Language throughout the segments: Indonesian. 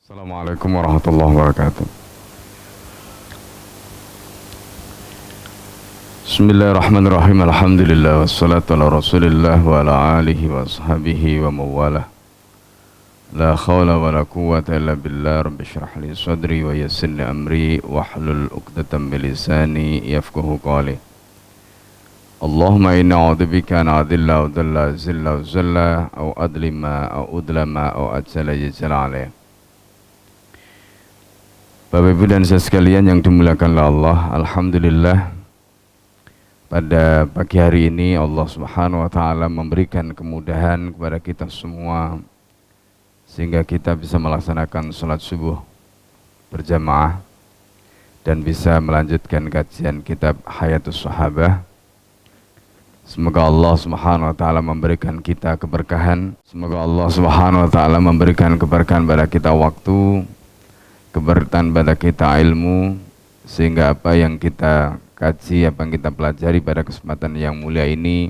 Assalamualaikum warahmatullahi wabarakatuh. Bismillahirrahmanirrahim. Alhamdulillah wassalatu ala Rasulillah wa ala alihi wa ashabihi wa mawalah. La khawla wa la quwwata illa billah. Rabbi shrah li sadri wa yassir li amri wahlul 'uqdatam min lisani yafqahu qawli. Allahumma inni a'udzubika an adilla wa dalla zilla wa zalla aw adlima aw udlama aw ajala yajala alayh. Bapak Ibu dan saya sekalian yang dimuliakan oleh Allah, alhamdulillah pada pagi hari ini Allah Subhanahu wa taala memberikan kemudahan kepada kita semua sehingga kita bisa melaksanakan salat subuh berjamaah dan bisa melanjutkan kajian kitab Hayatus Sahabah. Semoga Allah Subhanahu wa taala memberikan kita keberkahan. Semoga Allah Subhanahu wa taala memberikan keberkahan pada kita waktu, keberkahan pada kita ilmu, sehingga apa yang kita kaji, apa yang kita pelajari pada kesempatan yang mulia ini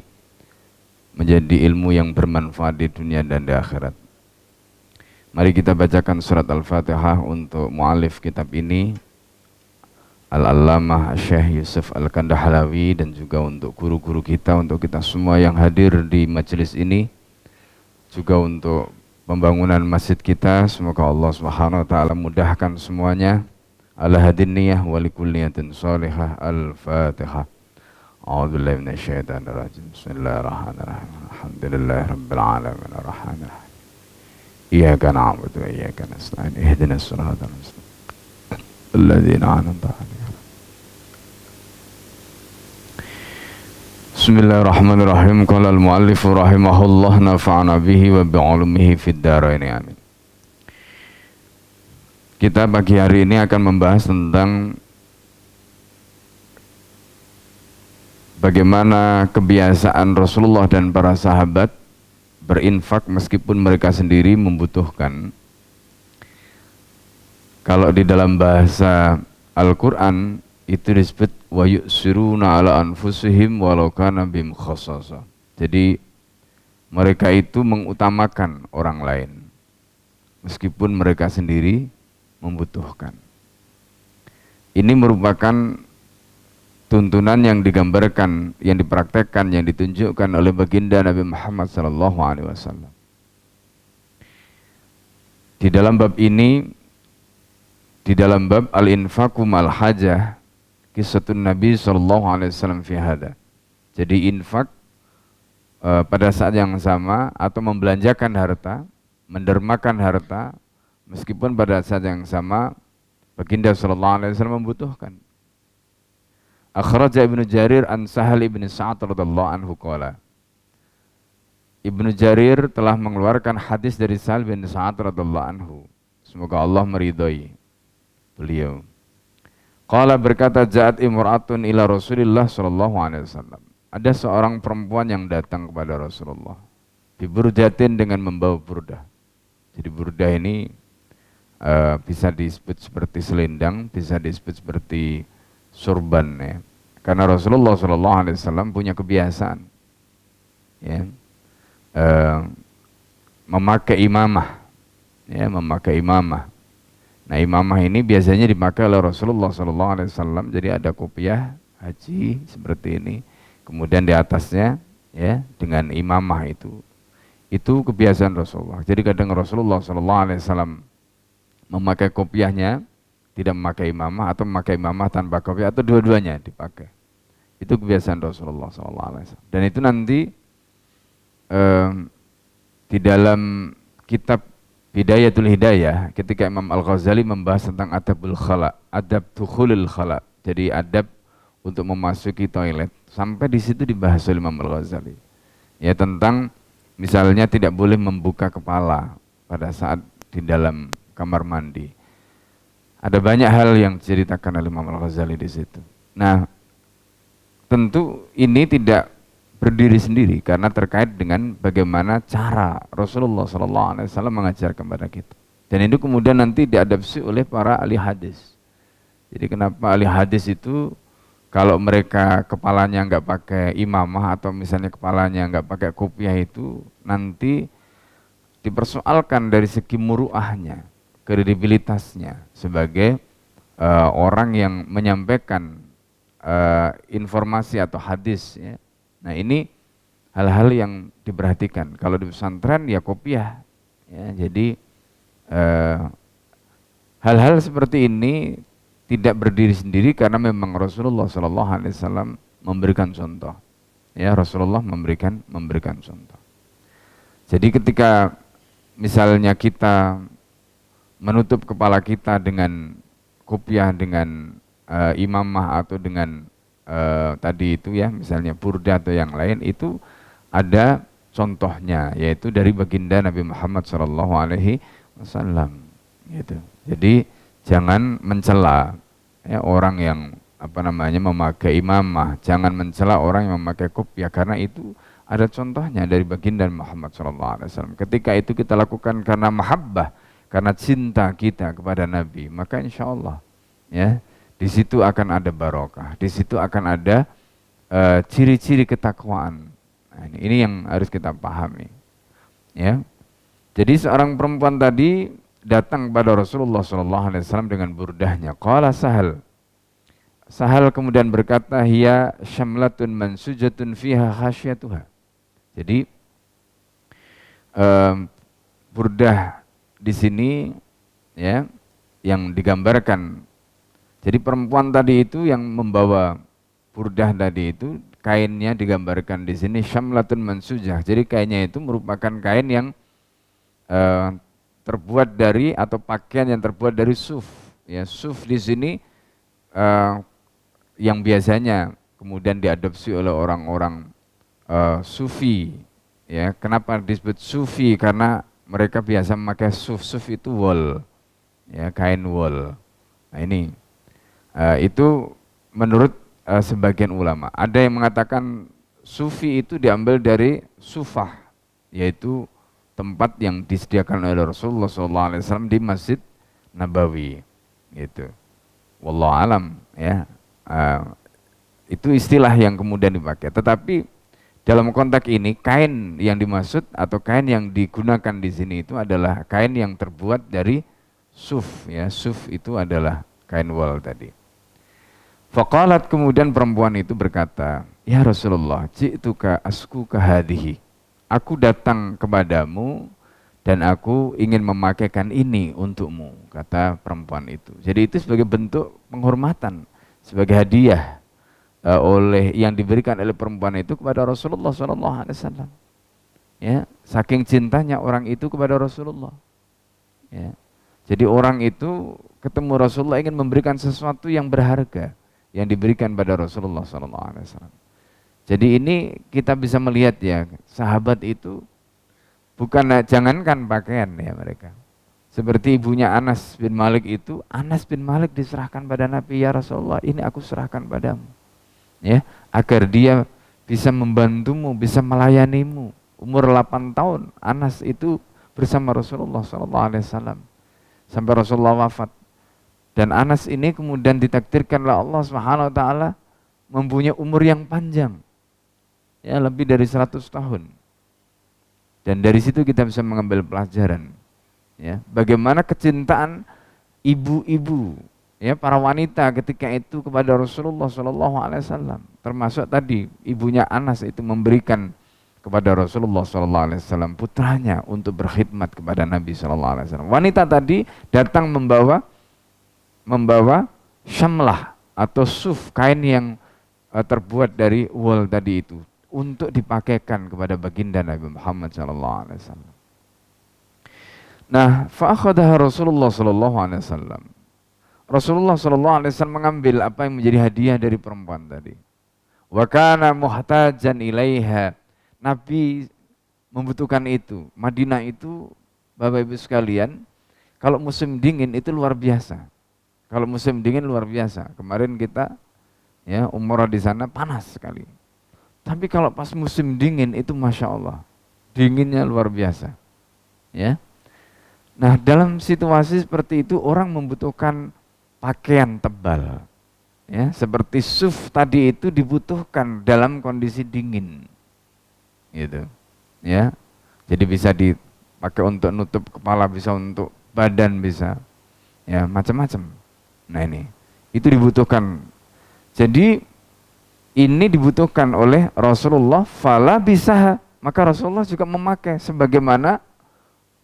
menjadi ilmu yang bermanfaat di dunia dan di akhirat. Mari kita bacakan surat Al-Fatihah untuk mu'alif kitab ini, Al-Allamah Syekh Yusuf Al-Kandahlawi, dan juga untuk guru-guru kita, untuk kita semua yang hadir di majelis ini, juga untuk pembangunan masjid kita. Semoga Allah Subhanahu wa taala mudahkan semuanya. Ala hadin niyah wa likulli niyatin shalihah. Al-Fatihah. A'udzubillahi minasyaitonir rajim. Bismillahirrahmanirrahim. Alhamdulillahirabbil alamin arrahmanir rahim. Iyyaka na'budu wa iyyaka nasta'in. Ihdinas siratal mustaqim. Alladzina an'amta 'alaihim. Bismillahirrahmanirrahim. Qala al-muallifu rahimahullah nafa'ana bihi wa bi'ulumihi fid dharain amin. Kita pagi hari ini akan membahas tentang bagaimana kebiasaan Rasulullah dan para sahabat berinfak meskipun mereka sendiri membutuhkan. Kalau di dalam bahasa Al-Quran itu disebut wa yu'siruna ala anfusihim walau kana bihim khassasah. Jadi mereka itu mengutamakan orang lain meskipun mereka sendiri membutuhkan. Ini merupakan tuntunan yang digambarkan, yang dipraktekkan, yang ditunjukkan oleh baginda Nabi Muhammad SAW. Di dalam bab ini, di dalam bab al-infaqu mal hajah, kisatun Nabi SAW fi hada. Jadi infak pada saat yang sama atau membelanjakan harta, mendermakan harta, meskipun pada saat yang sama baginda SAW membutuhkan. Akhraja Ibnu Jarir an Sahal ibn Sa'ad radhiyallahu anhu qala. Ibnu Jarir telah mengeluarkan hadis dari Sahal bin Sa'ad radhiyallahu anhu. Semoga Allah meridhai beliau. Qala berkata ja'at imra'atun ila Rasulillah sallallahu alaihi wasallam. Ada seorang perempuan yang datang kepada Rasulullah. Biburdatin dengan membawa burdah. Jadi burdah ini bisa disebut seperti selendang, bisa disebut seperti surban ya. Karena Rasulullah sallallahu alaihi wasallam punya kebiasaan ya, memakai imamah. Ya, memakai imamah. Nah, imamah ini biasanya dipakai oleh Rasulullah SAW. Jadi ada kopiah haji seperti ini, kemudian di atasnya ya dengan imamah itu kebiasaan Rasulullah. Jadi kadang Rasulullah SAW memakai kopiahnya, tidak memakai imamah, atau memakai imamah tanpa kopiah, atau dua-duanya dipakai. Itu kebiasaan Rasulullah SAW. Dan itu nanti di dalam kitab Bidayatul Hidayah, ketika Imam Al-Ghazali membahas tentang adabul khala, adab dukhulul khala, jadi adab untuk memasuki toilet, sampai di situ dibahas oleh Imam Al-Ghazali. Ya, tentang misalnya tidak boleh membuka kepala pada saat di dalam kamar mandi. Ada banyak hal yang diceritakan oleh Imam Al-Ghazali di situ. Nah, tentu ini tidak berdiri sendiri karena terkait dengan bagaimana cara Rasulullah SAW mengajarkan kepada kita. Dan itu kemudian nanti diadopsi oleh para ahli hadis. Jadi kenapa ahli hadis itu kalau mereka kepalanya nggak pakai imamah atau misalnya kepalanya nggak pakai kopiah itu nanti dipersoalkan dari segi muruahnya. kredibilitasnya sebagai orang yang menyampaikan informasi atau hadis, ya. Nah, ini hal-hal yang diperhatikan. Kalau di pesantren ya kopiah, ya. Jadi hal-hal seperti ini tidak berdiri sendiri karena memang Rasulullah SAW memberikan contoh. Ya, Rasulullah memberikan contoh. Jadi ketika misalnya kita menutup kepala kita dengan kopiah, dengan imamah atau dengan tadi itu ya, misalnya burda atau yang lain, itu ada contohnya, yaitu dari baginda Nabi Muhammad SAW. Gitu. Jadi jangan mencela ya, orang yang memakai imamah, jangan mencela orang yang memakai kopiah, karena itu ada contohnya dari baginda Muhammad SAW. Ketika itu kita lakukan karena mahabbah, karena cinta kita kepada Nabi, maka insya Allah ya di situ akan ada barokah, di situ akan ada ciri-ciri ketakwaan. Nah, ini yang harus kita pahami. Ya, jadi seorang perempuan tadi datang kepada Rasulullah SAW dengan burdahnya. Qala Sahal. Sahal kemudian berkata, hiya syamlatun mansujatun fiha khasyatuha. Jadi burdah di sini ya yang digambarkan. Jadi perempuan tadi itu yang membawa burdah tadi itu, kainnya digambarkan di sini syamlatun mansujah. Jadi kainnya itu merupakan kain yang terbuat dari atau pakaian yang terbuat dari suf. Ya, suf di sini yang biasanya kemudian diadopsi oleh orang-orang sufi. Ya, kenapa disebut sufi? Karena mereka biasa memakai suf. Suf itu wool, ya, kain wool. Nah ini itu menurut sebagian ulama. Ada yang mengatakan sufi itu diambil dari sufah, yaitu tempat yang disediakan oleh Rasulullah SAW di Masjid Nabawi. Gitu. Wallahu alam, ya. Itu istilah yang kemudian dipakai. Tetapi dalam konteks ini kain yang dimaksud atau kain yang digunakan di sini itu adalah kain yang terbuat dari suf, ya. Suf itu adalah kain wol tadi. Faqalat, kemudian perempuan itu berkata, ya Rasulullah, ji'tuka askuka hadhihi. Aku datang kepadamu dan aku ingin memakaikan ini untukmu, kata perempuan itu. Jadi itu sebagai bentuk penghormatan, sebagai hadiah oleh yang diberikan oleh perempuan itu kepada Rasulullah SAW. Ya, saking cintanya orang itu kepada Rasulullah. Ya. Jadi orang itu ketemu Rasulullah ingin memberikan sesuatu yang berharga yang diberikan pada Rasulullah SAW. Jadi ini kita bisa melihat ya, sahabat itu bukan jangankan pakaian ya mereka. Seperti ibunya Anas bin Malik itu, Anas bin Malik diserahkan pada Nabi, ya Rasulullah, ini aku serahkan padamu. Ya, agar dia bisa membantumu, bisa melayanimu. Umur 8 tahun Anas itu bersama Rasulullah SAW sampai Rasulullah wafat. Dan Anas ini kemudian ditakdirkan oleh Allah Subhanahu wa taala mempunyai umur yang panjang. Ya, lebih dari 100 tahun. Dan dari situ kita bisa mengambil pelajaran, ya, bagaimana kecintaan ibu-ibu, ya, para wanita ketika itu kepada Rasulullah SAW. Termasuk tadi ibunya Anas itu memberikan kepada Rasulullah SAW putranya untuk berkhidmat kepada Nabi SAW. Wanita tadi datang membawa syamlah atau suf, kain yang terbuat dari wool tadi itu untuk dipakaikan kepada baginda Nabi Muhammad SAW. Nah, fa'akhadaha Rasulullah SAW. Rasulullah SAW mengambil apa yang menjadi hadiah dari perempuan tadi. Wa kana muhtajan ilaiha. Nabi membutuhkan itu. Madinah itu, Bapak Ibu sekalian, kalau musim dingin itu luar biasa. Kalau musim dingin luar biasa. Kemarin kita ya umrah di sana panas sekali. Tapi kalau pas musim dingin itu Masya Allah, dinginnya luar biasa. Ya. Nah, dalam situasi seperti itu orang membutuhkan pakaian tebal. Ya, seperti suf tadi itu dibutuhkan dalam kondisi dingin. Gitu. Ya. Jadi bisa dipakai untuk nutup kepala, bisa untuk badan bisa. ya macam-macam. Nah ini, itu dibutuhkan. Jadi ini dibutuhkan oleh Rasulullah, fala bisa, maka Rasulullah juga memakai sebagaimana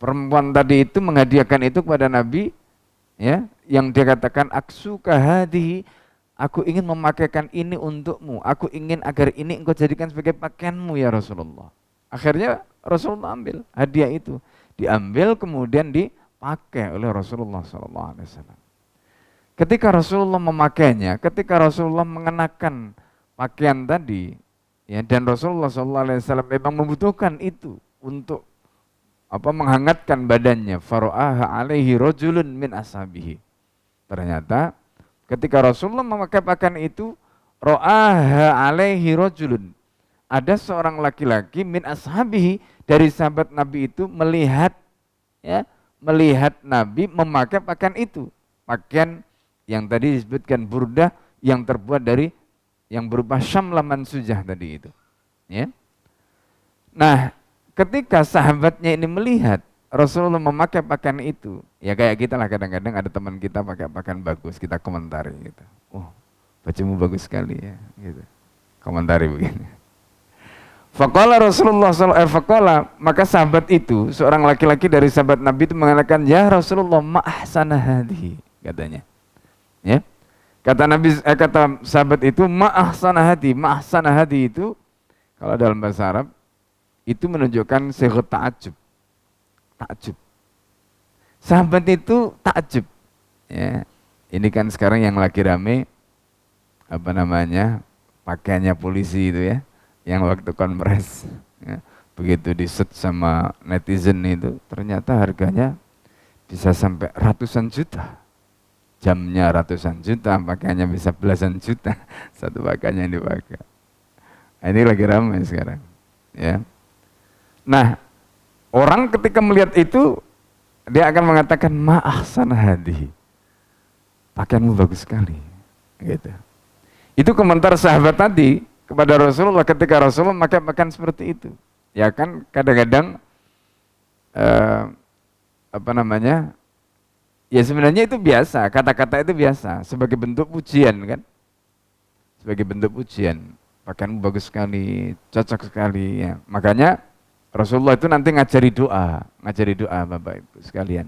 perempuan tadi itu menghadiahkan itu kepada Nabi, ya, yang dia katakan aksuka hadihi, aku ingin memakaikan ini untukmu, aku ingin agar ini engkau jadikan sebagai pakaianmu ya Rasulullah. Akhirnya Rasulullah ambil hadiah itu, diambil kemudian dipakai oleh Rasulullah SAW. Ketika Rasulullah memakainya, ketika Rasulullah mengenakan pakaian tadi, ya, dan Rasulullah SAW memang membutuhkan itu untuk menghangatkan badannya. Faro'aha alaihi rojulun min ashabihi. Ternyata ketika Rasulullah memakai pakaian itu, ro'aha alaihi rojulun, ada seorang laki-laki min ashabihi dari sahabat Nabi itu melihat, ya, melihat Nabi memakai pakaian itu, pakaian yang tadi disebutkan burdah yang terbuat dari yang berupa syamlah mansujah tadi itu, ya. Nah, ketika sahabatnya ini melihat Rasulullah memakai pakaian itu, ya kayak kita lah, kadang-kadang ada teman kita pakai pakaian bagus, kita komentari gitu. Oh, bajumu bagus sekali ya, gitu. Komentari begini. Faqala Rasulullah SAW, maka sahabat itu, seorang laki-laki dari sahabat Nabi itu mengatakan, ya Rasulullah, ma ahsana hadhi, katanya. Ya. Kata sahabat itu, ma ahsana hadhi itu kalau dalam bahasa Arab itu menunjukkan sighat ta'ajub. Takjub. Sahabat itu takjub. Ya. Ini kan sekarang yang lagi rame pakaiannya polisi itu ya, yang waktu konferensi, ya. Begitu di-search sama netizen itu, ternyata harganya bisa sampai ratusan juta. Jamnya ratusan juta, pakaiannya bisa belasan juta, satu pakaiannya yang dipakai. Nah, ini lagi ramai sekarang, ya. Nah, orang ketika melihat itu, dia akan mengatakan ma ahsana hadhihi, pakaianmu bagus sekali, gitu. Itu komentar sahabat tadi kepada Rasulullah ketika Rasulullah memakai pakaian seperti itu. Ya kan, kadang-kadang ya sebenarnya itu biasa, kata-kata itu biasa sebagai bentuk pujian kan, sebagai bentuk pujian, pakaianmu bagus sekali, cocok sekali, ya. Makanya Rasulullah itu nanti ngajari doa Bapak Ibu sekalian.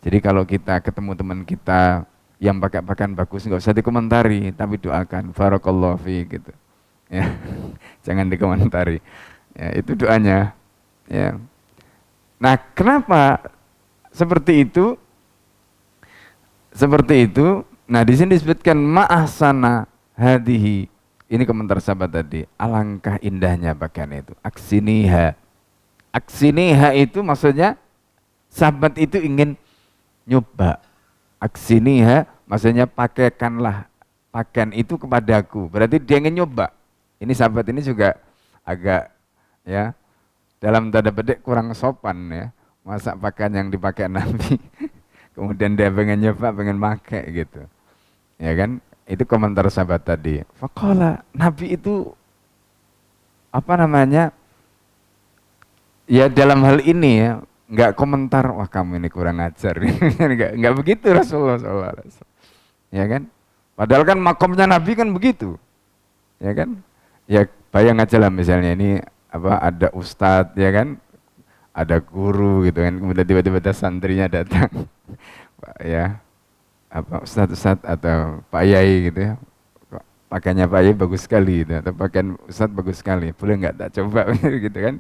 Jadi kalau kita ketemu teman kita yang pakai pakaian bagus, nggak usah dikomentari, tapi doakan, barakallahu fi, gitu, ya. Jangan dikomentari, ya, itu doanya, ya. Nah, kenapa seperti itu? Seperti itu. Nah, di sini disebutkan ma'ahsana hadihi. Ini komentar sahabat tadi. Alangkah indahnya pakaian itu. Aksiniha. Aksiniha itu maksudnya sahabat itu ingin nyoba. Aksiniha maksudnya pakaikanlah pakaian itu kepadaku. Berarti dia ingin nyoba. Ini sahabat ini juga agak, ya, dalam tanda petik kurang sopan, ya. Masa pakaian yang dipakai Nabi kemudian dia pengen nyoba, pengen pakai gitu, ya kan? Itu komentar sahabat tadi. Faqala, Nabi itu ya dalam hal ini ya nggak komentar, wah kamu ini kurang ajar, nggak begitu Rasulullah SAW, ya kan? Padahal kan makomnya Nabi kan begitu, ya kan? Ya bayang aja lah misalnya ini ada ustadz, ya kan? Ada guru gitu kan, kemudian tiba-tiba ada santrinya datang, ya, ustadz atau Pak Yai gitu ya, pakaiannya Pak Yai bagus sekali gitu, atau pakaian ustadz bagus sekali, boleh nggak tak coba gitu kan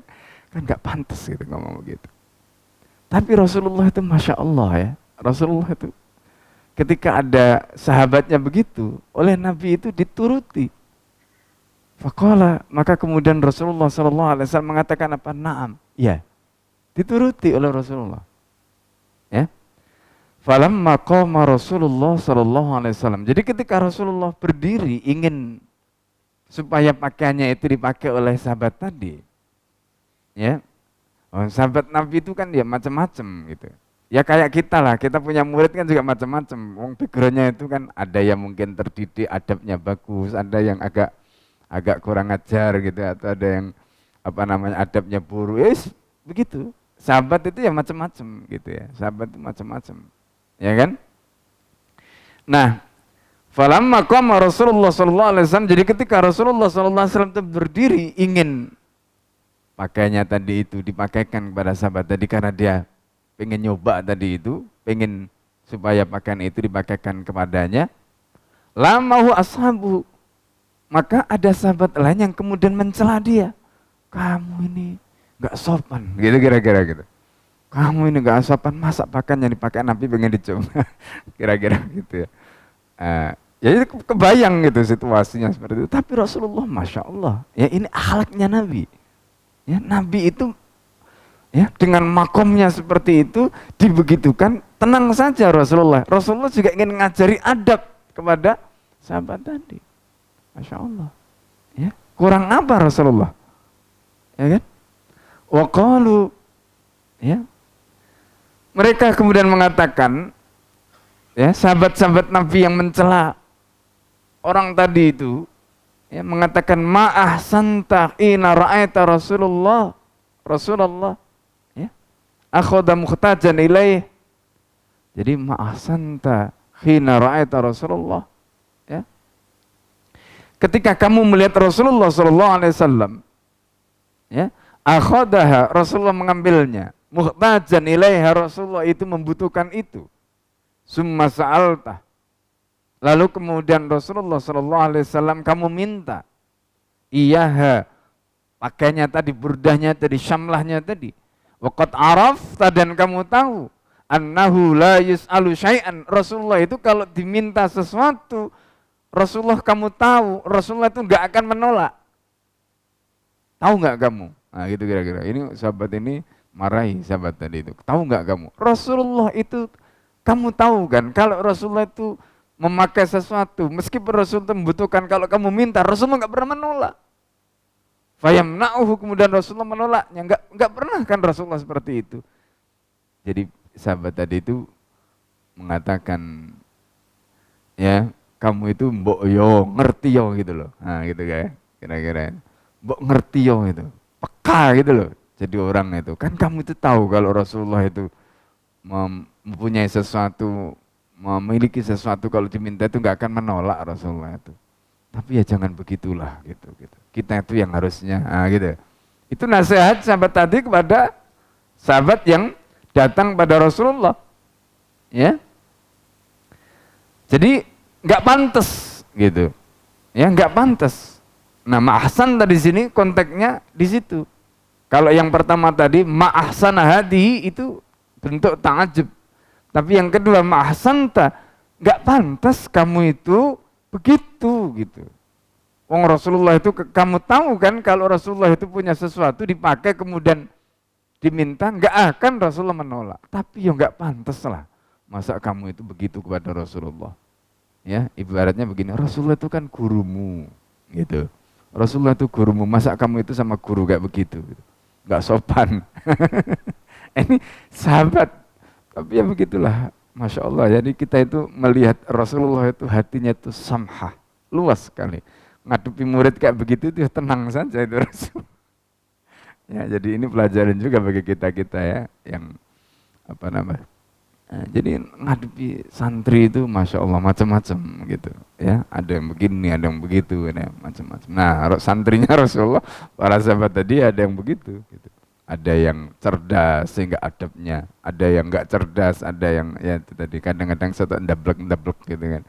nggak pantas gitu ngomong begitu. Tapi Rasulullah itu Masya Allah, ya, Rasulullah itu ketika ada sahabatnya begitu, oleh Nabi itu dituruti. Faqala, maka kemudian Rasulullah SAW mengatakan apa? Naam, ya, dituruti oleh Rasulullah, ya. Falamma qama Rasulullah SAW. Jadi ketika Rasulullah berdiri ingin supaya pakaiannya itu dipakai oleh sahabat tadi, ya. Oh, sahabat Nabi itu kan dia macam-macam gitu. Ya kayak kita lah, kita punya murid kan juga macam-macam. Wong backgroundnya itu kan ada yang mungkin terdidik, adabnya bagus, ada yang agak kurang ajar gitu, atau ada yang adabnya buruk. Yes, begitu. Sahabat itu ya macam-macam gitu ya. Sahabat itu macam-macam. Ya kan? Nah, falamma qama Rasulullah sallallahu alaihi wasallam, jadi ketika Rasulullah sallallahu alaihi wasallam itu berdiri ingin pakainya tadi itu dipakaikan kepada sahabat tadi karena dia pengen nyoba tadi itu, pengen supaya pakaian itu dipakaikan kepadanya. Lamahu ashabu, maka ada sahabat lain yang kemudian mencela dia. Kamu ini nggak sopan, gitu kira-kira gitu. Kamu ini nggak sopan, masa pakaian yang dipakai Nabi pengen dicoba, kira-kira gitu ya. Ya itu kebayang gitu situasinya seperti itu. Tapi Rasulullah, masya Allah, ya ini akhlaknya Nabi. Ya Nabi itu, ya dengan makomnya seperti itu dibegitukan, tenang saja Rasulullah. Rasulullah juga ingin ngajari adab kepada sahabat tadi. Masya Allah. Ya, kurang apa Rasulullah? Ya kan? Wa qalu, ya. Mereka kemudian mengatakan, ya, sahabat-sahabat Nabi yang mencela orang tadi itu, ya, mengatakan ma ahsanta ina ra'aita Rasulullah ya, akhadha muhtajan ilaih. Jadi ma ahsanta hina ra'aita Rasulullah, ya. Ketika kamu melihat Rasulullah sallallahu alaihi wasallam, ya, akhadaha, Rasulullah mengambilnya, muhtajan ilaiha, Rasulullah itu membutuhkan itu. Summa sa'alta, lalu kemudian Rasulullah sallallahu alaihi wasallam kamu minta, iyaha, pakainya tadi, burdahnya tadi, syamlahnya tadi. Waqad arafta, dan kamu tahu, annahu la yus'alu syai'an, Rasulullah itu kalau diminta sesuatu, Rasulullah kamu tahu, Rasulullah itu enggak akan menolak. Tahu enggak kamu? Nah gitu kira-kira. Ini sahabat ini marahi sahabat tadi itu. Tahu enggak kamu? Rasulullah itu, kamu tahu kan kalau Rasulullah itu memakai sesuatu, meskipun Rasulullah membutuhkan, kalau kamu minta, Rasulullah enggak pernah menolak. Fayamna'uhu, kemudian Rasulullah menolaknya. Enggak pernah kan Rasulullah seperti itu. Jadi sahabat tadi itu mengatakan, ya, kamu itu mbok yo ngerti yo gitu loh. Nah gitu kayak kira-kira. Mbok ngerti yo itu. Peka gitu loh. Jadi orang itu, kan kamu itu tahu kalau Rasulullah itu mempunyai sesuatu, memiliki sesuatu, kalau diminta itu enggak akan menolak Rasulullah itu. Tapi ya jangan begitulah gitu. Kita itu yang harusnya, gitu. Itu nasihat sahabat tadi kepada sahabat yang datang pada Rasulullah, ya. Jadi nggak pantas gitu, ya nggak pantas. Nah, ma'ahsan tadi sini konteksnya di situ. Kalau yang pertama tadi ma'ahsana hadihi itu bentuk ta'ajub. Tapi yang kedua ma'ahsanta, nggak pantas kamu itu begitu gitu. Wong Rasulullah itu, kamu tahu kan kalau Rasulullah itu punya sesuatu dipakai kemudian diminta, nggak akan Rasulullah menolak. Tapi ya nggak pantas lah, masa kamu itu begitu kepada Rasulullah. Ya, ibaratnya begini, Rasulullah itu kan gurumu, gitu. Rasulullah itu gurumu, masa kamu itu sama guru kayak begitu, gitu. Nggak sopan. Ini sahabat, tapi ya begitulah, masya Allah. Jadi kita itu melihat Rasulullah itu hatinya itu samhah, luas sekali. Ngadepi murid kayak begitu itu tenang saja itu Rasul. Ya, jadi ini pelajaran juga bagi kita ya, yang apa namanya. Nah, jadi ngadepi santri itu masya Allah macam-macam gitu ya, ada yang begini, ada yang begitu, ya, macam-macam. Nah, santrinya Rasulullah, para sahabat tadi ada yang begitu gitu. Ada yang cerdas sehingga adabnya, ada yang enggak cerdas, ada yang ya itu tadi kadang-kadang satu ndablek gitu kan.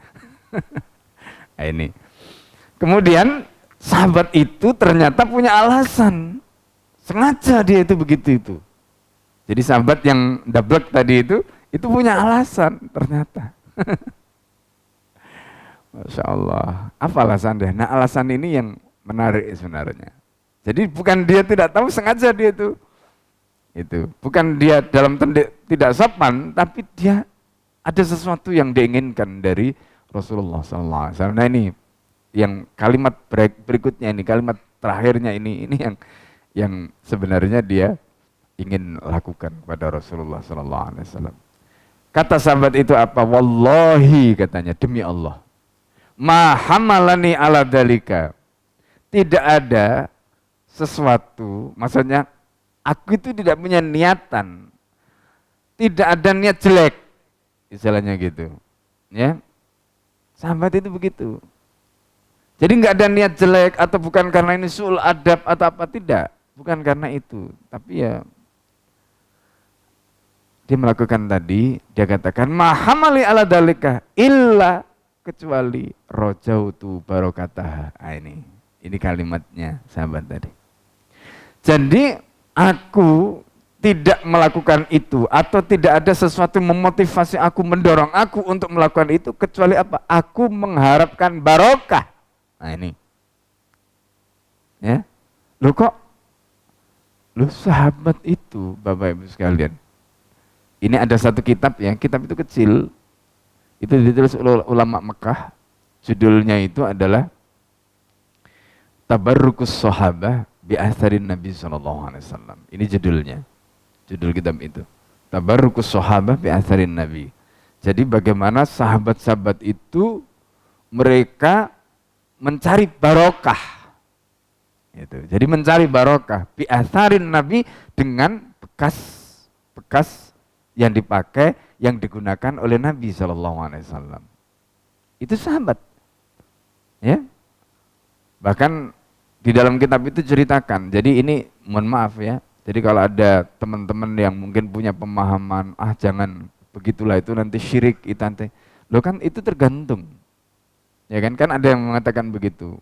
Nah, ini kemudian sahabat itu ternyata punya alasan, sengaja dia itu begitu itu. Jadi sahabat yang ndablek tadi itu punya alasan ternyata. Masya Allah. Apa alasan dia? Nah, alasan ini yang menarik sebenarnya. Jadi bukan dia tidak tahu, sengaja dia itu. Bukan dia dalam tidak sopan, tapi dia ada sesuatu yang diinginkan dari Rasulullah SAW. Nah ini yang kalimat berikutnya ini, kalimat terakhirnya ini yang sebenarnya dia ingin lakukan kepada Rasulullah SAW. Kata sahabat itu apa? Wallahi, katanya, demi Allah, ma hamalani ala dalika, tidak ada sesuatu, maksudnya aku itu tidak punya niatan, tidak ada niat jelek, istilahnya gitu, ya. Sahabat itu begitu. Jadi nggak ada niat jelek atau bukan karena ini suul adab atau apa, tidak. Bukan karena itu. Tapi ya dia melakukan tadi, dia katakan mahamali ala dalika illa, kecuali rojautu barokatah. Ini kalimatnya sahabat tadi. Jadi aku tidak melakukan itu atau tidak ada sesuatu memotivasi aku, mendorong aku untuk melakukan itu kecuali apa? Aku mengharapkan barokah. Nah ini. Ya. Loh kok? Loh sahabat itu Bapak Ibu sekalian. Ini ada satu kitab ya, kitab itu kecil. Itu ditulis oleh ulama Mekah. Judulnya itu adalah Tabarrukus Sahabah bi Atharin Nabi SAW. Ini judulnya. Judul kitab itu. Tabarrukus Sahabah bi Atharin Nabi. Jadi bagaimana sahabat-sahabat itu mereka mencari barokah. Gitu. Jadi mencari barokah bi Atharin Nabi dengan bekas yang dipakai, yang digunakan oleh Nabi SAW. Itu sahabat. Ya. Bahkan di dalam kitab itu ceritakan. Jadi ini mohon maaf ya. Jadi kalau ada teman-teman yang mungkin punya pemahaman, jangan begitulah itu nanti syirik itu nanti. Loh kan itu tergantung. Ya kan ada yang mengatakan begitu.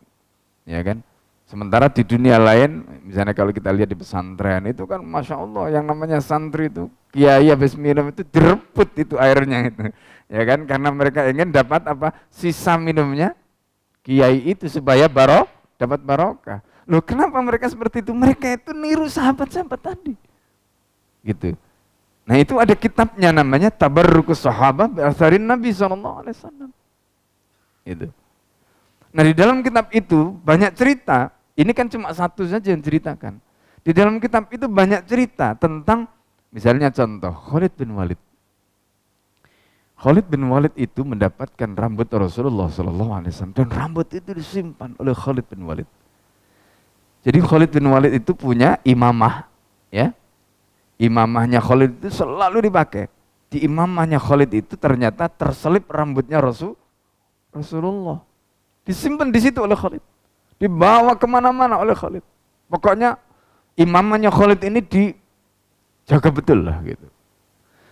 Ya kan? Sementara di dunia lain, misalnya kalau kita lihat di pesantren itu kan Masya Allah yang namanya santri itu, kiai habis minum itu direbut itu airnya itu. Ya kan, karena mereka ingin dapat apa? Sisa minumnya kiai itu supaya dapat barokah. Loh kenapa mereka seperti itu? Mereka itu niru sahabat-sahabat tadi. Gitu. Nah itu ada kitabnya namanya Tabarrukus Sahabah bi Atharin Nabi SAW. Itu. Nah di dalam kitab itu banyak cerita. Ini kan cuma satu saja yang ceritakan. Di dalam kitab itu banyak cerita tentang, misalnya contoh, Khalid bin Walid. Khalid bin Walid itu mendapatkan rambut Rasulullah SAW dan rambut itu disimpan oleh Khalid bin Walid. Jadi Khalid bin Walid itu punya imamah, ya. Imamahnya Khalid itu selalu dipakai. Di imamahnya Khalid itu ternyata terselip rambutnya Rasulullah. Disimpan di situ oleh Khalid. Dibawa kemana-mana oleh Khalid. Pokoknya imamahnya Khalid ini dijaga betul lah gitu.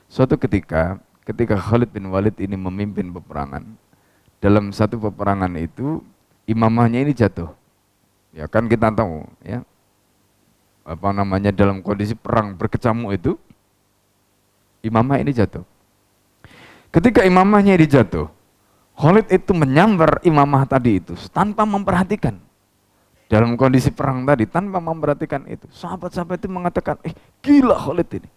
Suatu ketika Khalid bin Walid ini memimpin peperangan, dalam satu peperangan itu imamahnya ini jatuh. Ya kan kita tahu ya, apa namanya, dalam kondisi perang berkecamuk itu imamah ini jatuh. Ketika imamahnya ini jatuh, Khalid itu menyambar imamah tadi itu tanpa memperhatikan. Dalam kondisi perang tadi tanpa memperhatikan itu, sahabat-sahabat itu mengatakan, gila Khalid ini,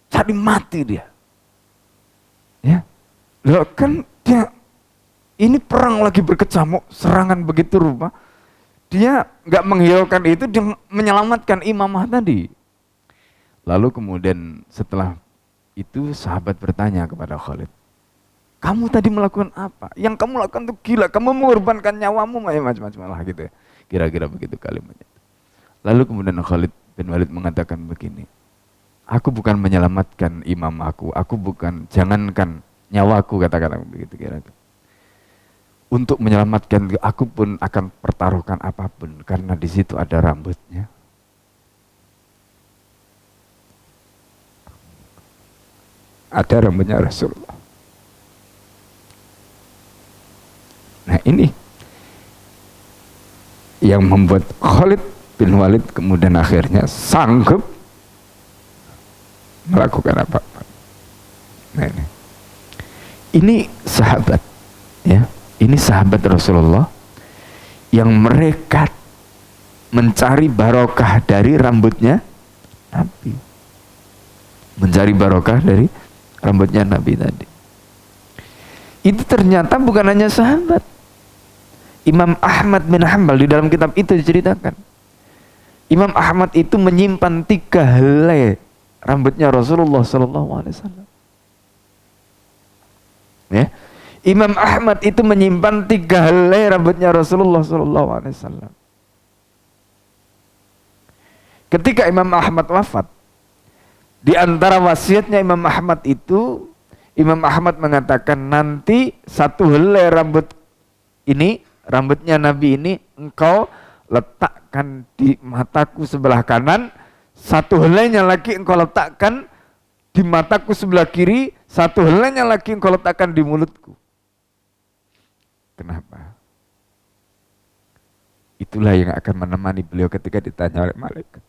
cari mati dia. Ya, loh kan dia ini perang lagi berkecamuk, serangan begitu rupa, dia nggak menghiraukan itu, dia menyelamatkan imamah tadi. Lalu kemudian setelah itu sahabat bertanya kepada Khalid, kamu tadi melakukan apa? Yang kamu lakukan itu gila, kamu mengorbankan nyawamu, macam-macam lah gitu ya. Kira-kira begitu kalimatnya. Lalu kemudian Khalid bin Walid mengatakan begini, aku bukan menyelamatkan imam aku bukan, jangankan nyawaku, katakan begitu kira-kira. Untuk menyelamatkan aku pun akan pertaruhkan apapun, karena di situ ada rambutnya. Ada rambutnya Rasulullah. Nah ini yang membuat Khalid bin Walid kemudian akhirnya sanggup melakukan apa-apa. Nah ini sahabat, ya, ini sahabat Rasulullah yang mereka mencari barokah dari rambutnya Nabi, mencari barokah dari rambutnya Nabi tadi. Itu ternyata bukan hanya sahabat. Imam Ahmad bin Hanbal di dalam kitab itu diceritakan, Imam Ahmad itu menyimpan 3 helai rambutnya Rasulullah SAW. Ya, Imam Ahmad itu menyimpan 3 helai rambutnya Rasulullah SAW. Ketika Imam Ahmad wafat, di antara wasiatnya Imam Ahmad itu Imam Ahmad mengatakan nanti satu helai rambut ini, rambutnya Nabi ini engkau letakkan di mataku sebelah kanan, satu helainya lagi engkau letakkan di mataku sebelah kiri, satu helainya lagi engkau letakkan di mulutku. Kenapa? Itulah yang akan menemani beliau ketika ditanya oleh malaikat.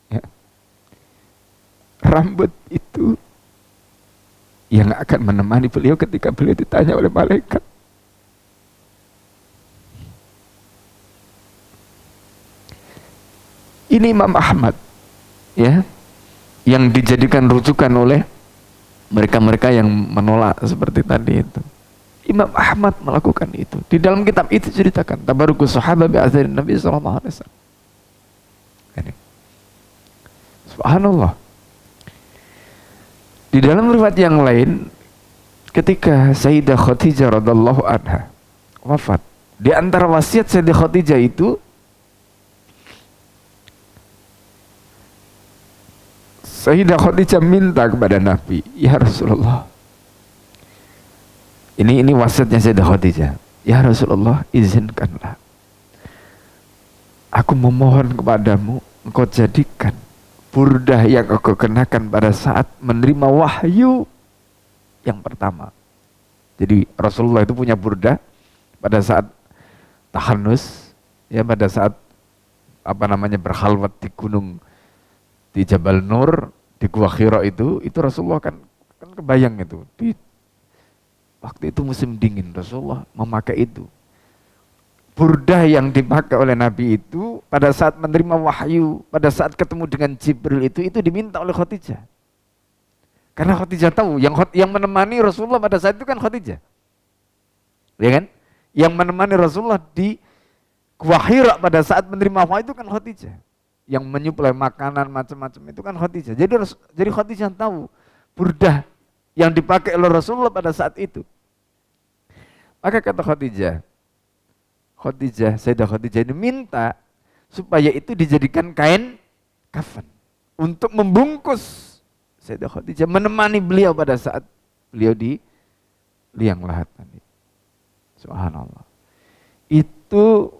Ya. Rambut itu yang akan menemani beliau ketika beliau ditanya oleh malaikat. Ini Imam Ahmad, ya, yang dijadikan rujukan oleh mereka-mereka yang menolak seperti tadi itu. Imam Ahmad melakukan itu. Di dalam kitab itu ceritakan tabarukus sahabat bi atharin Nabi sallallahu alaihi wasallam. Ini. Subhanallah. Di dalam riwayat yang lain, ketika Sayyidah Khadijah radhiyallahu anha wafat, di antara wasiat Sayyidah Khadijah itu, Sayyidah Khadijah minta kepada Nabi, ya Rasulullah, ini wasiatnya Sayyidah Khadijah, ya Rasulullah, izinkanlah aku memohon kepadamu, engkau jadikan burdah yang aku kenakan pada saat menerima wahyu yang pertama. Jadi Rasulullah itu punya burdah pada saat tahanus, ya, pada saat berkhalwat di gunung, di Jabal Nur, di Gua Hira itu Rasulullah kan kebayang itu. Di waktu itu musim dingin, Rasulullah memakai itu. Burdah yang dipakai oleh Nabi itu pada saat menerima wahyu, pada saat ketemu dengan Jibril itu diminta oleh Khadijah. Karena Khadijah tahu yang menemani Rasulullah pada saat itu kan Khadijah. Ya kan? Yang menemani Rasulullah di Gua Hira pada saat menerima wahyu itu kan Khadijah. Yang menyuplai makanan macam-macam itu kan Khadijah. Jadi Khadijah tahu burdah yang dipakai oleh Rasulullah pada saat itu. Maka kata Sayyidah Khadijah ini minta supaya itu dijadikan kain kafan untuk membungkus Sayyidah Khadijah, menemani beliau pada saat beliau di liang lahat tadi. Subhanallah. Itu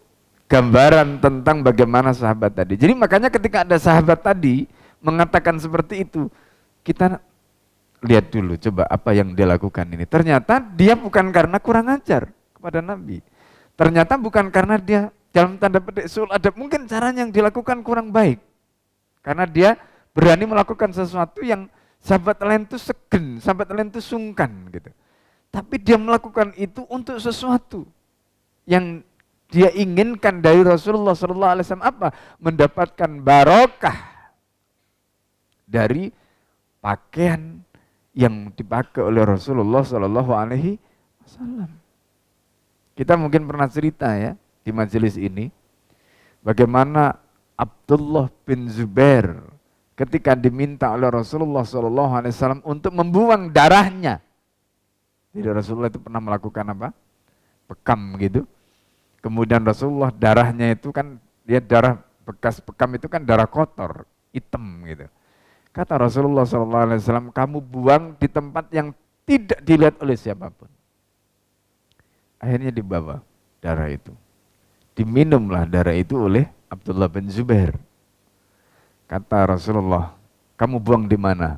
gambaran tentang bagaimana sahabat tadi. Jadi makanya ketika ada sahabat tadi mengatakan seperti itu, kita lihat dulu coba apa yang dia lakukan ini. Ternyata dia bukan karena kurang ajar kepada Nabi. Ternyata bukan karena dia dalam tanda petik sul adab, mungkin caranya yang dilakukan kurang baik. Karena dia berani melakukan sesuatu yang sahabat lain itu segen, sahabat lain itu sungkan gitu. Tapi dia melakukan itu untuk sesuatu yang dia inginkan dari Rasulullah SAW apa? Mendapatkan barokah dari pakaian yang dipakai oleh Rasulullah SAW. Kita mungkin pernah cerita ya di majelis ini bagaimana Abdullah bin Zubair ketika diminta oleh Rasulullah SAW untuk membuang darahnya. Jadi Rasulullah itu pernah melakukan apa? Bekam gitu. Kemudian Rasulullah darahnya itu kan dia darah bekas bekam itu kan darah kotor, hitam gitu. Kata Rasulullah SAW, kamu buang di tempat yang tidak dilihat oleh siapapun. Akhirnya dibawa darah itu. Diminumlah darah itu oleh Abdullah bin Zubair. Kata Rasulullah, kamu buang di mana?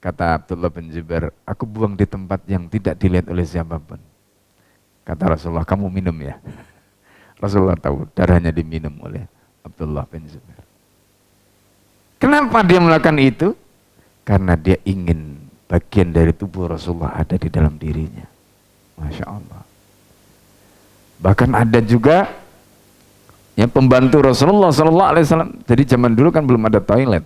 Kata Abdullah bin Zubair, aku buang di tempat yang tidak dilihat oleh siapapun. Kata Rasulullah, kamu minum ya. Rasulullah tahu darahnya diminum oleh Abdullah bin Zubair. Kenapa dia melakukan itu? Karena dia ingin bagian dari tubuh Rasulullah ada di dalam dirinya. Masya Allah. Bahkan ada juga yang pembantu Rasulullah SAW. Jadi zaman dulu kan belum ada toilet.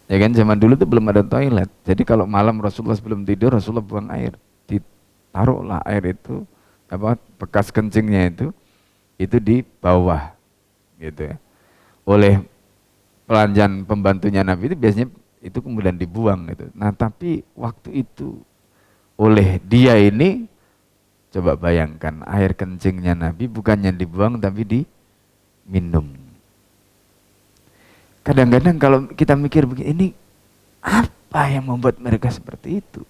Ya kan, zaman dulu itu belum ada toilet. Jadi kalau malam Rasulullah sebelum tidur, Rasulullah buang air. Ditaruhlah air itu, bekas kencingnya itu di bawah gitu ya. Oleh pelayan pembantunya Nabi itu biasanya itu kemudian dibuang gitu. Nah tapi waktu itu oleh dia ini, coba bayangkan air kencingnya Nabi bukannya dibuang tapi diminum. Kadang-kadang kalau kita mikir begini, ini Apa yang membuat mereka seperti itu?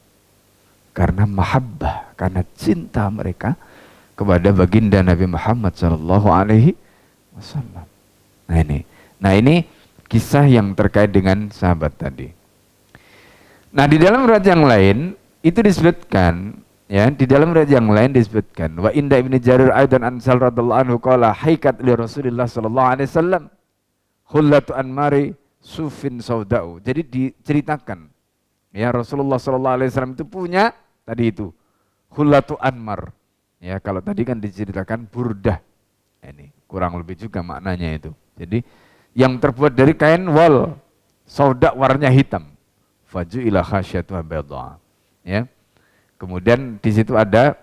Karena mahabbah, karena cinta mereka kepada baginda Nabi Muhammad sallallahu alaihi wasallam. Nah ini kisah yang terkait dengan sahabat tadi. Nah, di dalam riwayat yang lain itu disebutkan, ya, di dalam riwayat yang lain disebutkan wa inda Ibnu Jarir aidan Ansal radhiyallahu anhu qala haikat li Rasulillah sallallahu alaihi wasallam hullatu anmari sufin saudau. Jadi diceritakan, ya, Rasulullah sallallahu alaihi wasallam itu punya tadi itu hullatu anmar. Ya, kalau tadi kan diceritakan burdah. Ini kurang lebih juga maknanya itu. Jadi yang terbuat dari kain wol sauda warnanya hitam. Faju ila khasyatu bayda. Ya. Kemudian di situ ada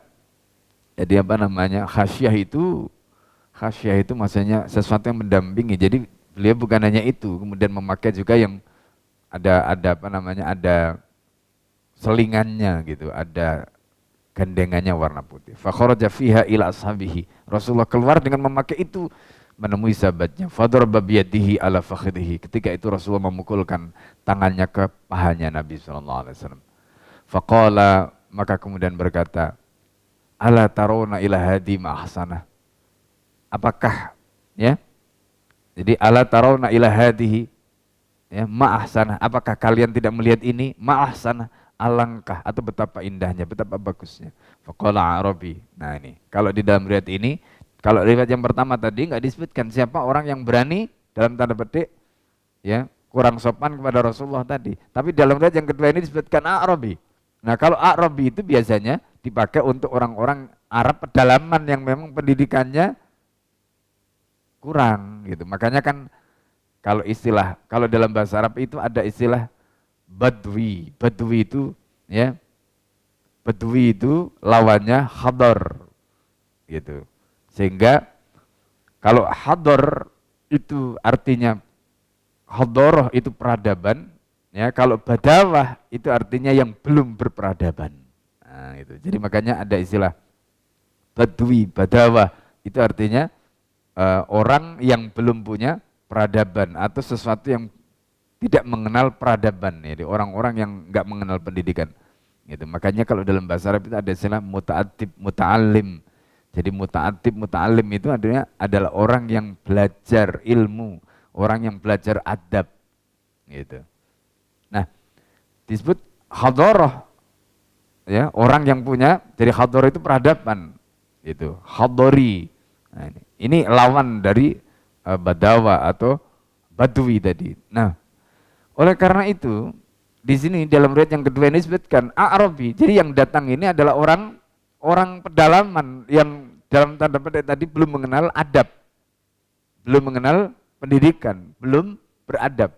jadi apa namanya? Khasyah itu maksudnya sesuatu yang mendampingi. Jadi beliau bukan hanya itu, kemudian memakai juga yang ada apa namanya? Ada selingannya gitu, ada gandengannya warna putih. Fa kharaja fiha ila ashabihi. Rasulullah keluar dengan memakai itu menemui sahabatnya. Fadaraba biyadihi ala fakhidhihi. Ketika itu Rasulullah memukulkan tangannya ke pahanya Nabi sallallahu alaihi wasallam. Faqala, maka kemudian berkata, ala tarawna ila hadi ma ahsana. Apakah, ya? Jadi ala tarawna ila hadihi, ya, ma ahsana. Apakah kalian tidak melihat ini? Ma ahsana. Alangkah atau betapa indahnya, betapa bagusnya. Faqala Arabi. Nah ini, kalau di dalam riwayat ini, kalau riwayat yang pertama tadi nggak disebutkan siapa orang yang berani dalam tanda petik, ya, kurang sopan kepada Rasulullah tadi. Tapi dalam riwayat yang kedua ini disebutkan Arabi. Nah kalau Arabi itu biasanya dipakai untuk orang-orang Arab pedalaman yang memang pendidikannya kurang gitu. Makanya kan kalau dalam bahasa Arab itu ada istilah Badwi. Badwi itu, ya, Badwi itu lawannya hadar gitu. Sehingga kalau hadar itu artinya hadoroh itu peradaban, ya, kalau badawah itu artinya yang belum berperadaban. Nah, itu. Jadi makanya ada istilah Badwi, badawah itu artinya orang yang belum punya peradaban atau sesuatu yang tidak mengenal peradaban, ya, orang-orang yang nggak mengenal pendidikan. Gitu. Makanya kalau dalam bahasa Arab itu ada istilah muta'atib, muta'alim. Jadi muta'atib, muta'alim itu adalah orang yang belajar ilmu, orang yang belajar adab. Gitu. Nah, disebut hadoroh, ya, orang yang punya, jadi hadoroh itu peradaban. Gitu. Hadori. Nah, ini lawan dari badawa atau badui tadi. Nah, oleh karena itu, di sini dalam riwayat yang kedua ini disebutkan A'rabi. Jadi yang datang ini adalah orang pedalaman yang dalam tanda petik tadi belum mengenal adab, belum mengenal pendidikan, belum beradab.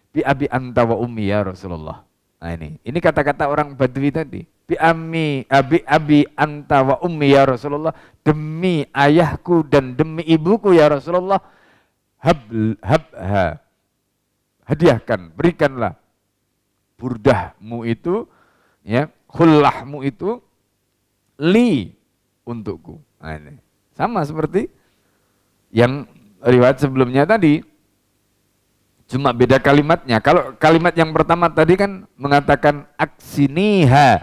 Bi abi anta wa ummi ya Rasulullah. Nah ini kata-kata orang Badui tadi. Bi abi anta wa ummi ya Rasulullah. Demi ayahku dan demi ibuku ya Rasulullah. Habha. Hadiahkan, berikanlah burdahmu itu, ya, khullahmu itu li untukku. Nah, ini sama seperti yang riwayat sebelumnya tadi, cuma beda kalimatnya. Kalau kalimat yang pertama tadi kan mengatakan aksiniha,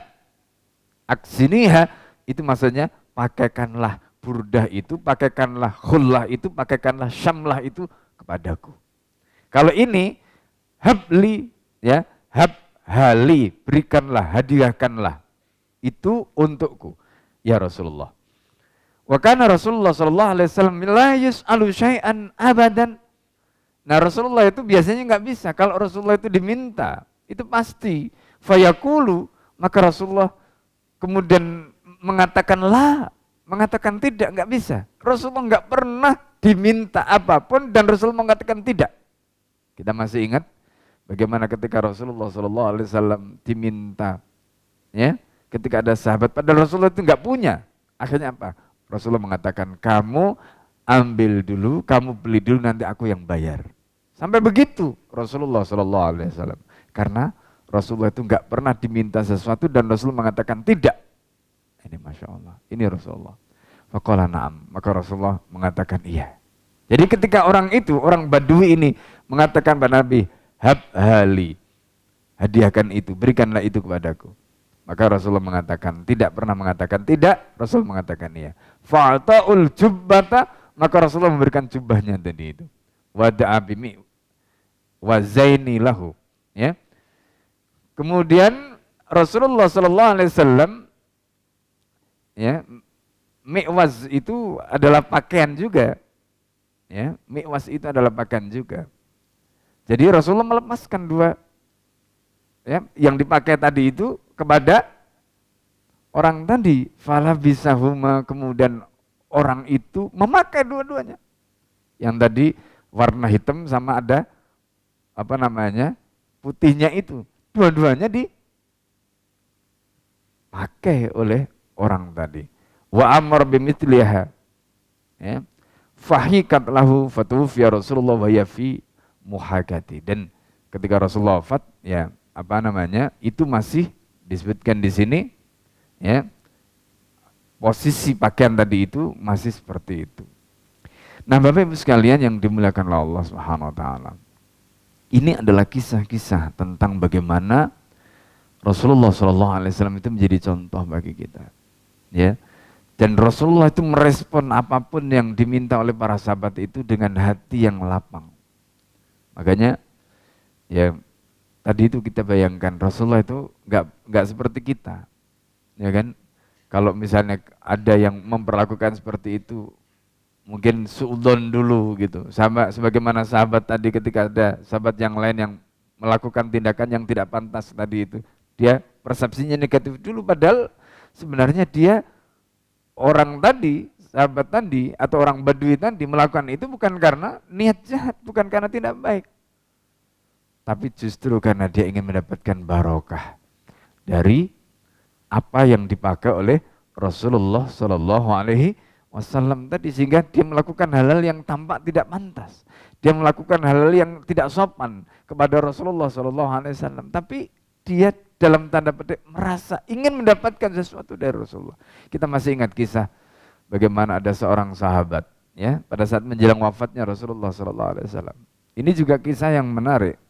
aksiniha itu maksudnya pakaikanlah burdah itu, pakaikanlah khullah itu, pakaikanlah syamlah itu kepadaku. Kalau ini habli, ya, habhali, berikanlah, hadiahkanlah itu untukku ya Rasulullah. Wa kana Rasulullah sallallahu alaihi wasallam la yus'alu syai'an abadan. Nah, Rasulullah itu biasanya nggak bisa. Kalau Rasulullah itu diminta, itu pasti fayaqulu, maka Rasulullah kemudian mengatakan la, mengatakan tidak, nggak bisa. Rasulullah nggak pernah diminta apapun dan Rasulullah mengatakan tidak. Kita masih ingat bagaimana ketika Rasulullah SAW diminta, ya, ketika ada sahabat, padahal Rasulullah itu nggak punya. Akhirnya apa? Rasulullah mengatakan, kamu ambil dulu, kamu beli dulu, nanti aku yang bayar. Sampai begitu Rasulullah SAW. Karena Rasulullah itu nggak pernah diminta sesuatu dan Rasulullah mengatakan tidak. Ini Masya Allah, ini Rasulullah. Faqala na'am, maka Rasulullah mengatakan iya. Jadi ketika orang itu, orang Badui ini mengatakan pada Nabi, habhali, hadiahkan itu, berikanlah itu kepadaku. Maka Rasulullah mengatakan, tidak pernah mengatakan tidak, Rasul mengatakan iya. Fa'ata'ul jubbata, maka Rasulullah memberikan jubahnya tadi itu. Wada'a bimi wa zaini lahu, ya. Kemudian Rasulullah sallallahu alaihi wasallam, ya, mi'waz itu adalah pakaian juga. Ya, mi'waz itu adalah pakaian juga. Jadi Rasulullah melepaskan dua, ya, yang dipakai tadi itu kepada orang tadi. Fala bisahuma, kemudian orang itu memakai dua-duanya. Yang tadi warna hitam sama ada apa namanya? Putihnya itu. Dua-duanya dipakai oleh orang tadi. Wa amar bimithliha. Ya. Fahikat lahu fatufiya Rasulullah wa yafi muhakati. Dan ketika Rasulullah wafat, ya apa namanya, itu masih disebutkan di sini, ya, posisi pakaian tadi itu masih seperti itu. Nah, Bapak Ibu sekalian yang dimuliakan oleh Allah Subhanahu wa taala, ini adalah kisah-kisah tentang bagaimana Rasulullah SAW itu menjadi contoh bagi kita, ya. Dan Rasulullah itu merespon apapun yang diminta oleh para sahabat itu dengan hati yang lapang. Makanya, ya tadi itu kita bayangkan Rasulullah itu nggak seperti kita, ya kan? Kalau misalnya ada yang memperlakukan seperti itu, mungkin suudzon dulu gitu. Sama sebagaimana sahabat tadi ketika ada sahabat yang lain yang melakukan tindakan yang tidak pantas tadi itu, dia persepsinya negatif dulu, padahal sebenarnya dia orang tadi, sahabat tadi atau orang Badui tadi melakukan itu bukan karena niat jahat, bukan karena tidak baik, tapi justru karena dia ingin mendapatkan barokah dari apa yang dipakai oleh Rasulullah Shallallahu Alaihi Wasallam tadi, sehingga dia melakukan hal-hal yang tampak tidak pantas, dia melakukan hal-hal yang tidak sopan kepada Rasulullah Shallallahu Alaihi Wasallam, tapi dia dalam tanda petik merasa ingin mendapatkan sesuatu dari Rasulullah. Kita masih ingat kisah bagaimana ada seorang sahabat, ya, pada saat menjelang wafatnya Rasulullah SAW. Ini juga kisah yang menarik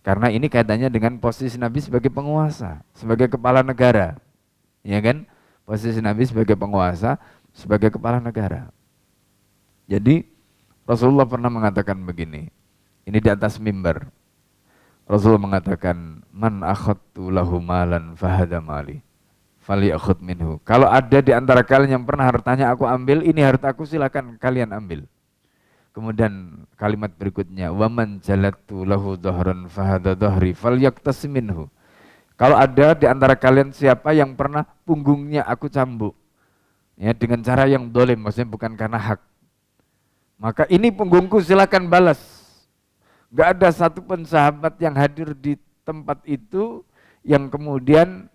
karena ini kaitannya dengan posisi Nabi sebagai penguasa, sebagai kepala negara, ya kan? Posisi Nabi sebagai penguasa, sebagai kepala negara. Jadi Rasulullah pernah mengatakan begini, ini di atas mimbar. Rasulullah mengatakan, man akhadtu lahu malan fahada mali falyakhud minhu. Kalau ada di antara kalian yang pernah hartanya aku ambil, ini hartaku, silakan kalian ambil. Kemudian kalimat berikutnya, wa man jalattu lahu dhahran fahada dhahri falyaktasim minhu. Kalau ada di antara kalian siapa yang pernah punggungnya aku cambuk, ya, dengan cara yang dolim, maksudnya bukan karena hak, maka ini punggungku, silakan balas. Gak ada satupun sahabat yang hadir di tempat itu yang kemudian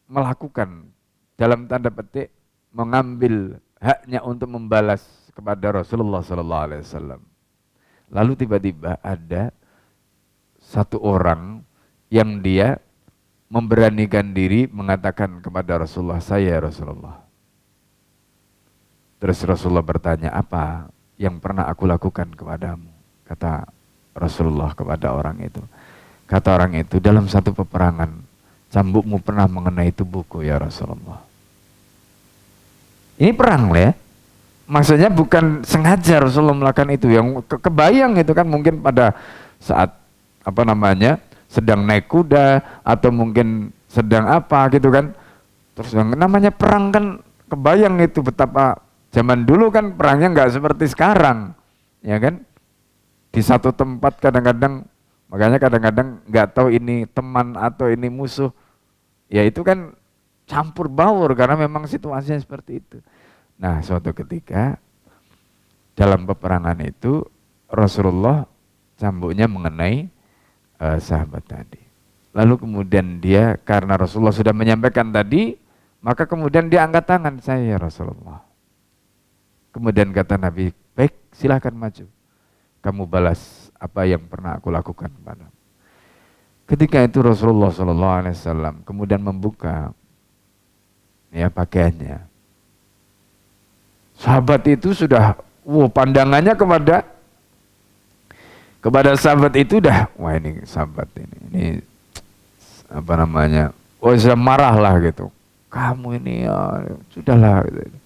melakukan dalam tanda petik mengambil haknya untuk membalas kepada Rasulullah SAW. Lalu tiba-tiba ada satu orang yang dia memberanikan diri mengatakan kepada Rasulullah, saya Rasulullah. Terus Rasulullah bertanya, apa yang pernah aku lakukan kepadamu? Kata Rasulullah kepada orang itu. Kata orang itu, dalam satu peperangan cambukmu pernah mengenai tubuhku ya Rasulullah. Ini perang ya. Maksudnya bukan sengaja Rasulullah melakukan itu, yang kebayang itu kan mungkin pada saat apa namanya sedang naik kuda atau mungkin sedang apa gitu kan. Terus yang namanya perang kan kebayang itu betapa zaman dulu kan perangnya nggak seperti sekarang, ya kan? Di satu tempat kadang-kadang, makanya kadang-kadang nggak tahu ini teman atau ini musuh, ya itu kan campur baur karena memang situasinya seperti itu. Nah, suatu ketika dalam peperangan itu Rasulullah cambuknya mengenai sahabat tadi. Lalu kemudian dia, karena Rasulullah sudah menyampaikan tadi, maka kemudian dia angkat tangan, saya Rasulullah. Kemudian kata Nabi, baik silahkan maju, kamu balas apa yang pernah aku lakukan padamu. Ketika itu Rasulullah SAW kemudian membuka ya pakaiannya. Sahabat itu sudah, pandangannya kepada sahabat itu dah, wah ini sahabat ini apa namanya, oh sudah marah lah gitu, kamu ini ya, sudahlah gitu.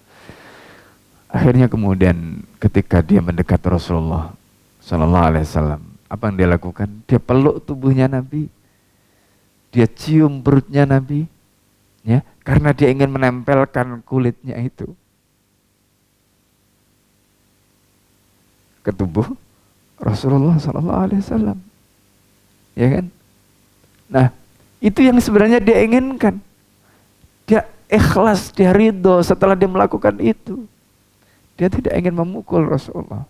Akhirnya kemudian ketika dia mendekat Rasulullah Sallallahu Alaihi Wasallam, apa yang dia lakukan? Dia peluk tubuhnya Nabi, dia cium perutnya Nabi, ya, karena dia ingin menempelkan kulitnya itu ke tubuh Rasulullah Sallallahu Alaihi Wasallam, ya kan? Nah, itu yang sebenarnya dia inginkan. Dia ikhlas, dia ridho setelah dia melakukan itu. Dia tidak ingin memukul Rasulullah.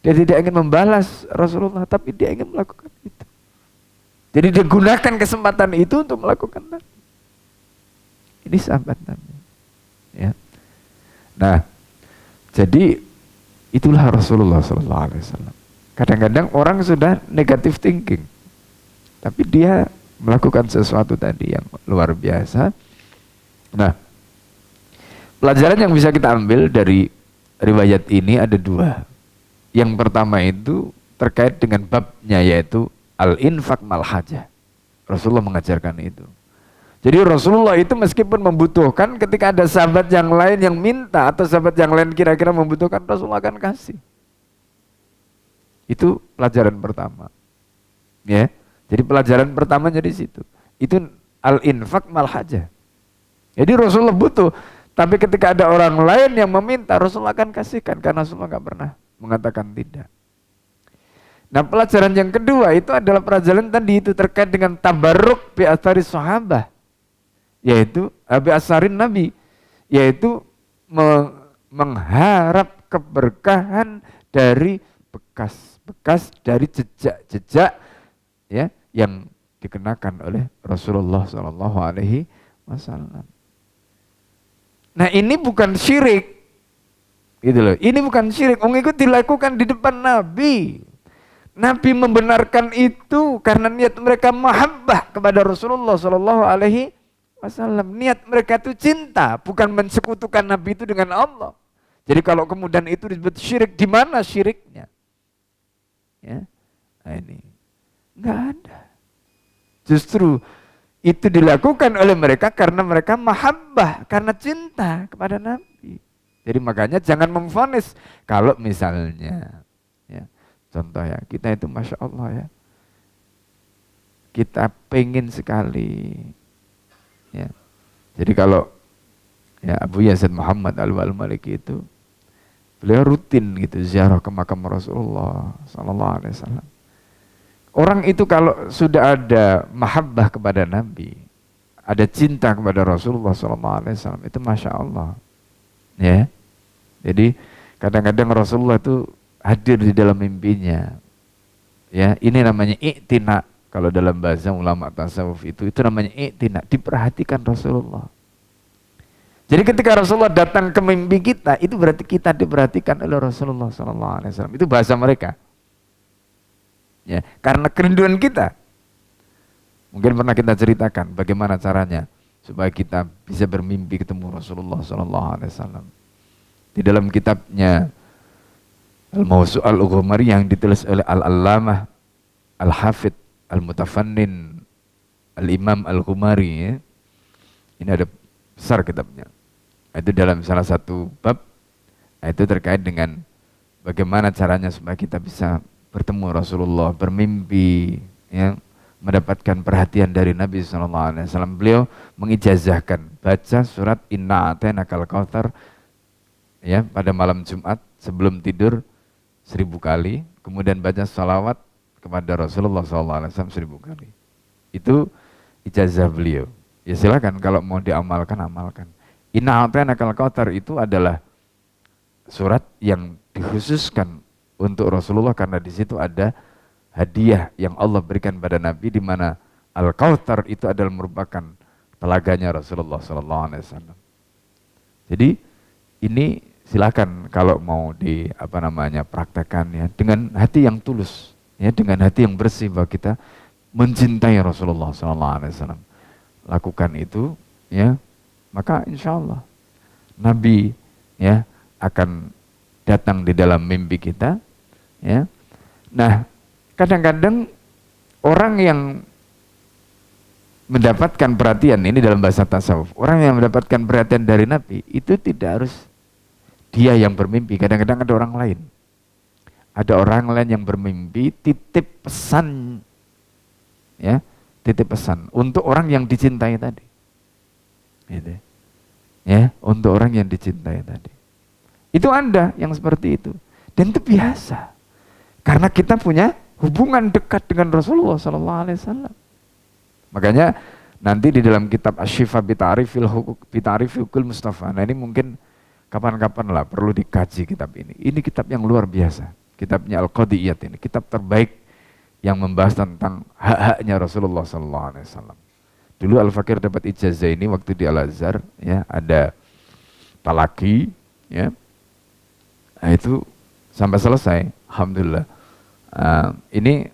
Dia tidak ingin membalas Rasulullah, tapi dia ingin melakukan itu. Jadi dia gunakan kesempatan itu untuk melakukan Nabi. Ini sahabat Nabi. Ya. Nah, jadi itulah Rasulullah Sallallahu Alaihi Wasallam. Kadang-kadang orang sudah negative thinking, tapi dia melakukan sesuatu tadi yang luar biasa. Nah, pelajaran yang bisa kita ambil dari riwayat ini ada dua. Yang pertama itu terkait dengan babnya, yaitu al-infaq mal hajah. Rasulullah mengajarkan itu. Jadi Rasulullah itu meskipun membutuhkan, ketika ada sahabat yang lain yang minta atau sahabat yang lain kira-kira membutuhkan, Rasulullah akan kasih. Itu pelajaran pertama. Ya. Jadi pelajaran pertamanya di situ. Itu al-infaq mal hajah. Jadi Rasulullah butuh, tapi ketika ada orang lain yang meminta, Rasulullah akan kasihkan, karena Rasulullah nggak pernah mengatakan tidak. Nah, pelajaran yang kedua itu adalah pelajaran tadi itu terkait dengan tabarruk bi athari sahabah, yaitu bi asarin Nabi, yaitu mengharap keberkahan dari bekas-bekas dari jejak-jejak, ya, yang dikenakan oleh Rasulullah Shallallahu Alaihi Wasallam. Nah, ini bukan syirik, gitu loh. Ini bukan syirik. Itu dilakukan di depan Nabi. Nabi membenarkan itu karena niat mereka mahabbah kepada Rasulullah Shallallahu Alaihi Wasallam. Niat mereka itu cinta, bukan mensekutukan Nabi itu dengan Allah. Jadi kalau kemudian itu disebut syirik, di mana syiriknya? Ya, nah ini nggak ada. Justru itu dilakukan oleh mereka karena mereka mahabbah, karena cinta kepada Nabi. Jadi makanya jangan memvonis. Kalau misalnya, ya, contoh ya, kita itu Masya Allah ya, kita pengen sekali, ya. Jadi kalau ya Abu Yazid Muhammad Al-Maliki itu, beliau rutin gitu ziarah ke makam Rasulullah Sallallahu Alaihi Wasallam. Orang itu kalau sudah ada mahabbah kepada Nabi, ada cinta kepada Rasulullah SAW, itu Masya Allah. Ya, jadi kadang-kadang Rasulullah itu hadir di dalam mimpinya. Ya, ini namanya i'tina. Kalau dalam bahasa ulama tasawuf itu namanya i'tina, diperhatikan Rasulullah. Jadi ketika Rasulullah datang ke mimpi kita, itu berarti kita diperhatikan oleh Rasulullah SAW. Itu bahasa mereka. Ya, karena kerinduan kita. Mungkin pernah kita ceritakan bagaimana caranya supaya kita bisa bermimpi ketemu Rasulullah SAW. Di dalam kitabnya Al-Mawsu' Al-Ghumari yang ditulis oleh Al-Allamah Al-Hafidh Al-Mutafannin Al-Imam Al-Ghumari, ya. Ini ada besar kitabnya. Itu dalam salah satu bab, itu terkait dengan bagaimana caranya supaya kita bisa bertemu Rasulullah, bermimpi, ya, mendapatkan perhatian dari Nabi SAW. Beliau mengijazahkan baca surat Inna A'tainakal Kautsar, ya, pada malam Jumat sebelum tidur 1000 kali, kemudian baca salawat kepada Rasulullah SAW 1000 kali. Itu ijazah beliau. Ya silakan kalau mau diamalkan, amalkan. Inna A'tainakal Kautsar itu adalah surat yang dikhususkan untuk Rasulullah karena di situ ada hadiah yang Allah berikan pada Nabi, di mana Al-Kautsar itu adalah merupakan telaganya Rasulullah SAW. Jadi ini silakan kalau mau praktekkan, ya, dengan hati yang tulus, ya, dengan hati yang bersih bahwa kita mencintai Rasulullah SAW. Lakukan itu, ya, maka insya Allah Nabi, ya, akan datang di dalam mimpi kita. Ya. Nah, kadang-kadang orang yang mendapatkan perhatian, ini dalam bahasa tasawuf, orang yang mendapatkan perhatian dari Nabi itu tidak harus dia yang bermimpi, kadang-kadang ada orang lain. Ada orang lain yang bermimpi titip pesan, ya, titip pesan untuk orang yang dicintai tadi. Gitu. Ya, untuk orang yang dicintai tadi. Itu Anda yang seperti itu. Dan itu biasa. Karena kita punya hubungan dekat dengan Rasulullah SAW. Makanya nanti di dalam kitab Asy-Syifa bi Ta'rifil Hukul Mustafa. Nah ini mungkin kapan-kapan lah perlu dikaji kitab ini. Ini kitab yang luar biasa. Kitabnya Al-Qadiyat ini. Kitab terbaik yang membahas tentang hak-haknya Rasulullah SAW. Dulu Al-Fakir dapat ijazah ini waktu di Al-Azhar. Ya, ada talaki. Ya. Nah itu sampai selesai. Alhamdulillah. Ini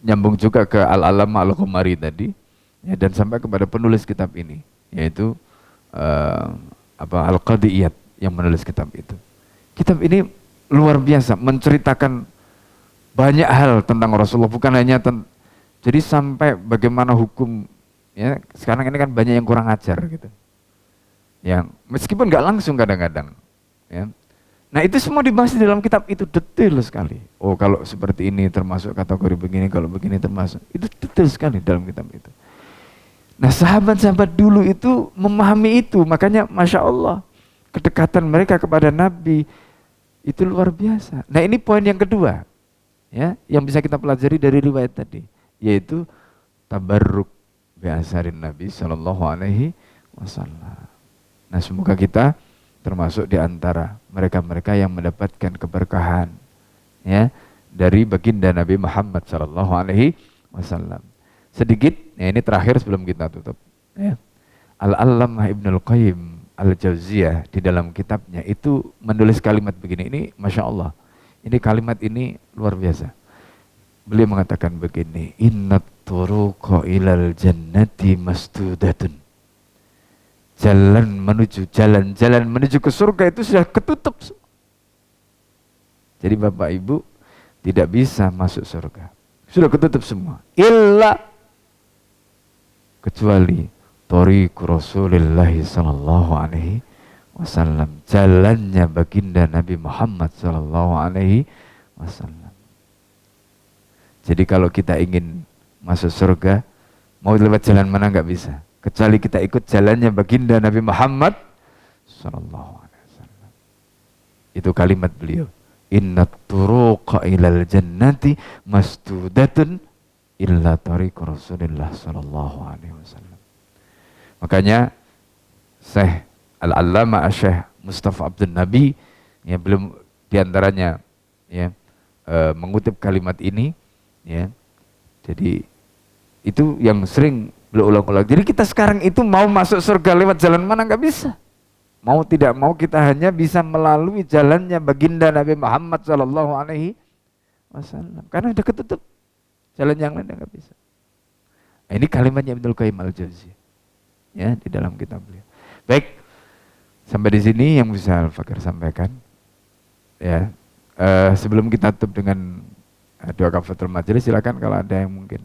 nyambung juga ke Al-Alama Al-Qumari tadi. Ya, dan sampai kepada penulis kitab ini, yaitu Al-Qadiyat yang menulis kitab itu. Kitab ini luar biasa, menceritakan banyak hal tentang Rasulullah, bukan hanya jadi sampai bagaimana hukum, ya sekarang ini kan banyak yang kurang ajar gitu, yang meskipun nggak langsung kadang-kadang, ya. Nah itu semua dibahas di dalam kitab itu detail sekali. Oh kalau seperti ini termasuk kategori begini, kalau begini termasuk, itu detail sekali dalam kitab itu. Nah sahabat-sahabat dulu itu memahami itu, makanya Masya Allah kedekatan mereka kepada Nabi itu luar biasa. Nah ini poin yang kedua, ya, yang bisa kita pelajari dari riwayat tadi, yaitu tabarruk bi asarin Nabi Sallallahu Alaihi Wasallam. Nah semoga kita termasuk di antara mereka-mereka yang mendapatkan keberkahan, ya, dari baginda Nabi Muhammad Sallallahu Alaihi Wasallam. Sedikit, ya ini terakhir sebelum kita tutup, ya. Al-Allamah Ibnul Qayyim Al-Jauziyah di dalam kitabnya itu menulis kalimat begini, ini Masya Allah, ini kalimat ini luar biasa. Beliau mengatakan begini, innat turuqa ilal jannati masdudatun. Jalan-jalan menuju ke surga itu sudah ketutup. Jadi Bapak Ibu tidak bisa masuk surga, sudah ketutup semua, illa kecuali Thariqu Rasulillah sallallahu alaihi wasallam, jalannya baginda Nabi Muhammad sallallahu alaihi wasallam. Jadi kalau kita ingin masuk surga, mau lewat jalan mana nggak bisa, kecuali kita ikut jalannya baginda Nabi Muhammad sallallahu alaihi wasallam. Itu kalimat beliau. Innat turuqa ilal jannati masdudatun illa tariqu Rasulillah sallallahu alaihi wasallam. Makanya Syekh Al-Allamah Syekh Mustafa Abdul Nabi, ya, belum diantaranya, ya, mengutip kalimat ini, ya. Jadi itu yang sering beliau ulang-ulang. Jadi kita sekarang itu mau masuk surga lewat jalan mana nggak bisa. Mau tidak mau kita hanya bisa melalui jalannya baginda Nabi Muhammad Sallallahu Alaihi Wasallam. Karena udah ketutup, jalan yang lain nggak bisa. Nah, ini kalimatnya Ibnul Qayyim Al-Jauziyah, ya, di dalam kitab beliau. Baik, sampai di sini yang bisa Al-Fakir sampaikan. Ya, sebelum kita tutup dengan doa kafaratul majelis, silakan kalau ada yang mungkin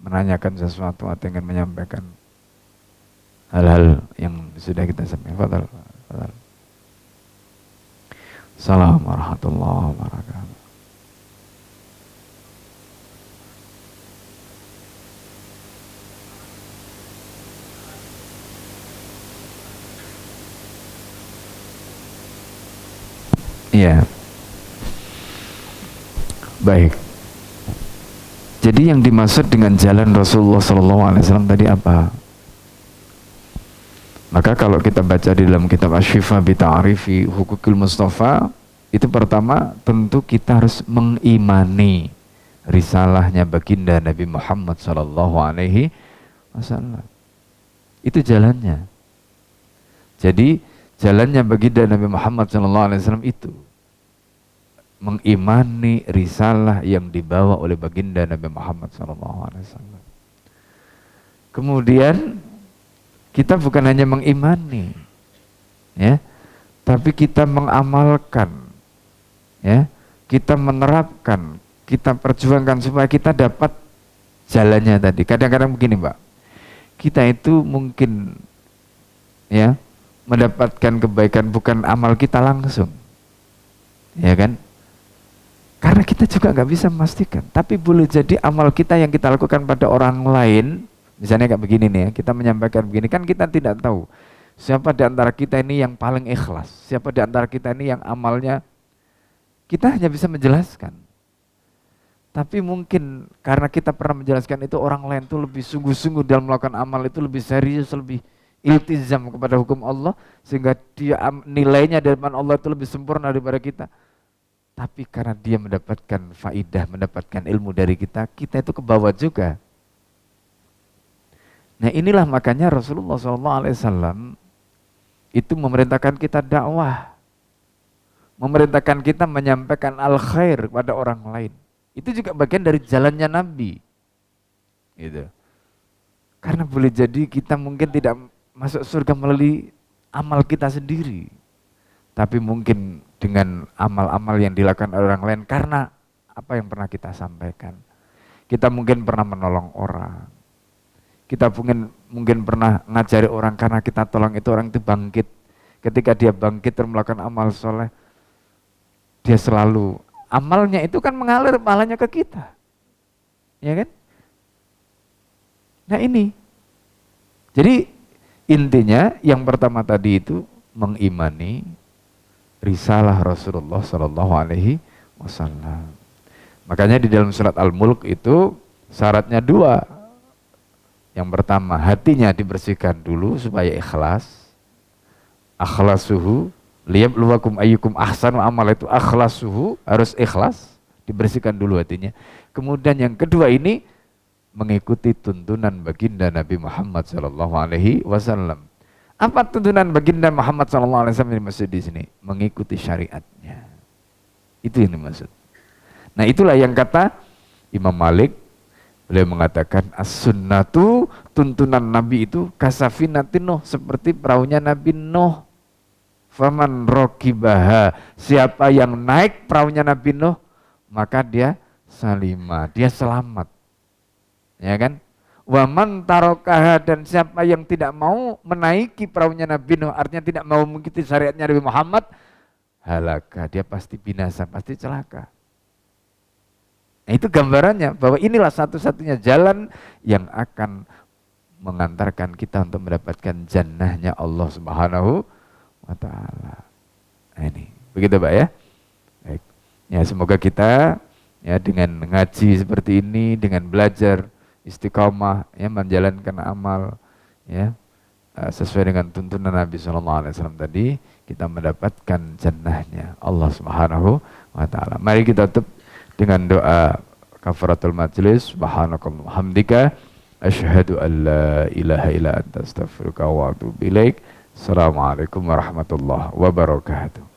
menanyakan sesuatu atau ingin menyampaikan hal-hal yang sudah kita sampaikan. Fadhal. Assalamualaikum warahmatullahi wabarakatuh. Iya. Baik. Jadi yang dimaksud dengan jalan Rasulullah SAW tadi apa? Maka kalau kita baca di dalam kitab Asy-Syifa bi Ta'rifi Hukukil Mustafa, itu pertama tentu kita harus mengimani risalahnya baginda Nabi Muhammad SAW. Itu jalannya. Jadi jalannya baginda Nabi Muhammad SAW itu mengimani risalah yang dibawa oleh baginda Nabi Muhammad SAW. Kemudian kita bukan hanya mengimani, ya, tapi kita mengamalkan, ya, kita menerapkan, kita perjuangkan supaya kita dapat jalannya tadi. Kadang-kadang begini, Mbak, kita itu mungkin ya mendapatkan kebaikan bukan amal kita langsung, ya kan? Karena kita juga nggak bisa memastikan. Tapi boleh jadi amal kita yang kita lakukan pada orang lain, misalnya kayak begini nih ya, kita menyampaikan begini, kan kita tidak tahu siapa di antara kita ini yang paling ikhlas, siapa di antara kita ini yang amalnya, kita hanya bisa menjelaskan. Tapi mungkin karena kita pernah menjelaskan itu, orang lain tuh lebih sungguh-sungguh dalam melakukan amal itu, lebih serius, lebih iltizam kepada hukum Allah, sehingga dia nilainya di depan Allah itu lebih sempurna daripada kita. Tapi karena dia mendapatkan faidah, mendapatkan ilmu dari kita, kita itu ke bawah juga. Nah inilah makanya Rasulullah SAW itu memerintahkan kita dakwah, memerintahkan kita menyampaikan al-khair kepada orang lain. Itu juga bagian dari jalannya Nabi. Gitu. Karena boleh jadi kita mungkin tidak masuk surga melalui amal kita sendiri, tapi mungkin dengan amal-amal yang dilakukan oleh orang lain karena apa yang pernah kita sampaikan. Kita mungkin pernah menolong orang, kita mungkin pernah ngajari orang, karena kita tolong itu orang itu bangkit. Ketika dia bangkit dan melakukan amal soleh, dia selalu amalnya itu kan mengalir pahalanya ke kita, ya kan? Nah ini, jadi intinya yang pertama tadi itu mengimani risalah Rasulullah Sallallahu Alaihi Wasallam. Makanya di dalam surat Al-Mulk itu syaratnya dua. Yang pertama, hatinya dibersihkan dulu supaya ikhlas. Akhlasuhu liyabluwakum ayyukum ahsanu amala, itu akhlasuhu, harus ikhlas, dibersihkan dulu hatinya. Kemudian yang kedua ini mengikuti tuntunan baginda Nabi Muhammad sallallahu alaihi wasallam. Apa tuntunan baginda Muhammad sallallahu alaihi wasallam dimaksud di sini? Mengikuti syariatnya. Itu yang dimaksud. Nah, itulah yang kata Imam Malik, beliau mengatakan as-sunnatu, tuntunan Nabi itu kasafinatin Nuh, seperti perahunya Nabi Nuh. Faman rokibaha, siapa yang naik perahunya Nabi Nuh, maka dia salimah, dia selamat. Ya kan? Waman tarokaha, dan siapa yang tidak mau menaiki perahunya Nabi Nuh, artinya tidak mau mengikuti syariatnya Nabi Muhammad, halaka, dia pasti binasa, pasti celaka. Nah, itu gambarannya bahwa inilah satu-satunya jalan yang akan mengantarkan kita untuk mendapatkan jannahnya Allah Subhanahu wa ta'ala. Nah, ini begitu Pak ya. Baik. Ya, semoga kita ya dengan ngaji seperti ini, dengan belajar istiqamah ya, menjalankan amal ya sesuai dengan tuntunan Nabi SAW tadi, kita mendapatkan jannahnya Allah Subhanahu wa ta'ala. Mari kita tutup dengan doa kafaratul majlis. Subhanakallahumma hamdika asyhadu an la ilaha illa anta astaghfiruka wa atubu ilaik. Assalamualaikum warahmatullahi wabarakatuh.